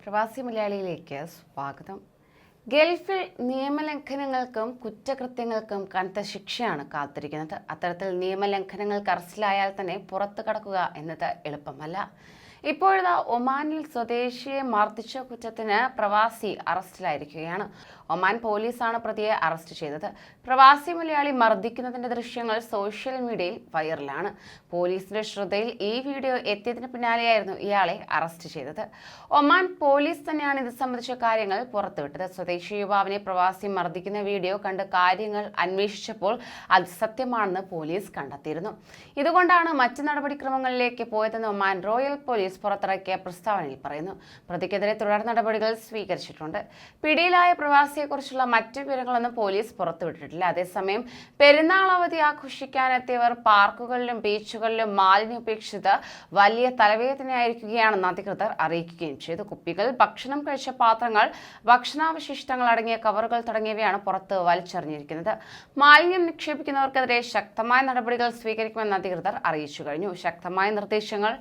പ്രവാസി മലയാളിയിലേക്ക് സ്വാഗതം. ഗൾഫിൽ നിയമലംഘനങ്ങൾക്കും കുറ്റകൃത്യങ്ങൾക്കും കനത്ത ശിക്ഷയാണ് കാത്തിരിക്കുന്നത്. അത്തരത്തിൽ നിയമലംഘനങ്ങൾക്ക് അറസ്റ്റിലായാൽ തന്നെ പുറത്തു കടക്കുക എന്നത് എളുപ്പമല്ല. ഇപ്പോഴത്തെ ഒമാനിൽ സ്വദേശിയെ മർദ്ദിച്ച കുറ്റത്തിന് പ്രവാസി അറസ്റ്റിലായിരിക്കുകയാണ്. ഒമാൻ പോലീസാണ് പ്രതിയെ അറസ്റ്റ് ചെയ്തത്. പ്രവാസി മലയാളി മർദ്ദിക്കുന്നതിന്റെ ദൃശ്യങ്ങൾ സോഷ്യൽ മീഡിയയിൽ വൈറലാണ്. പോലീസിന്റെ ശ്രദ്ധയിൽ ഈ വീഡിയോ എത്തിയതിന് പിന്നാലെയായിരുന്നു ഇയാളെ അറസ്റ്റ് ചെയ്തത്. ഒമാൻ പോലീസ് തന്നെയാണ് ഇത് സംബന്ധിച്ച കാര്യങ്ങൾ പുറത്തുവിട്ടത്. സ്വദേശി യുവാവിനെ പ്രവാസി മർദ്ദിക്കുന്ന വീഡിയോ കണ്ട് കാര്യങ്ങൾ അന്വേഷിച്ചപ്പോൾ അത് സത്യമാണെന്ന് പോലീസ് കണ്ടെത്തിയിരുന്നു. ഇതുകൊണ്ടാണ് മറ്റ് നടപടിക്രമങ്ങളിലേക്ക് പോയതെന്ന് ഒമാൻ റോയൽ പോലീസ് പുറത്തിറക്കിയ പ്രസ്താവനയിൽ പറയുന്നു. പ്രതിക്കെതിരെ തുടർ നടപടികൾ സ്വീകരിച്ചിട്ടുണ്ട്. പിടിയിലായ പ്രവാസിയെക്കുറിച്ചുള്ള മറ്റു വിവരങ്ങളൊന്നും പോലീസ് പുറത്തുവിട്ടിട്ടില്ല. അതേസമയം പെരുന്നാൾ അവധി ആഘോഷിക്കാനെത്തിയവർ പാർക്കുകളിലും ബീച്ചുകളിലും മാലിന്യം ഉപേക്ഷിച്ചത് വലിയ തലവേദനയായിരിക്കുകയാണെന്ന് അധികൃതർ അറിയിക്കുകയും ചെയ്തു. കുപ്പികൾ, ഭക്ഷണം കഴിച്ച പാത്രങ്ങൾ, ഭക്ഷണാവശിഷ്ടങ്ങൾ അടങ്ങിയ കവറുകൾ തുടങ്ങിയവയാണ് പുറത്ത് വലിച്ചെറിഞ്ഞിരിക്കുന്നത്. മാലിന്യം നിക്ഷേപിക്കുന്നവർക്കെതിരെ ശക്തമായ നടപടികൾ സ്വീകരിക്കുമെന്ന് അധികൃതർ അറിയിച്ചു കഴിഞ്ഞു. ശക്തമായ നിർദ്ദേശങ്ങൾ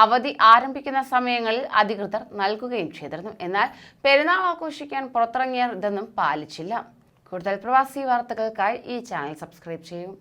അവധി ആരംഭിക്കുന്ന സമയങ്ങളിൽ അധികൃതർ നൽകുകയും ചെയ്തിരുന്നു. എന്നാൽ പെരുന്നാൾ ആഘോഷിക്കാൻ പുറത്തിറങ്ങിയതൊന്നും പാലിച്ചില്ല. കൂടുതൽ പ്രവാസി വാർത്തകൾക്കായി ഈ ചാനൽ സബ്സ്ക്രൈബ് ചെയ്യൂ.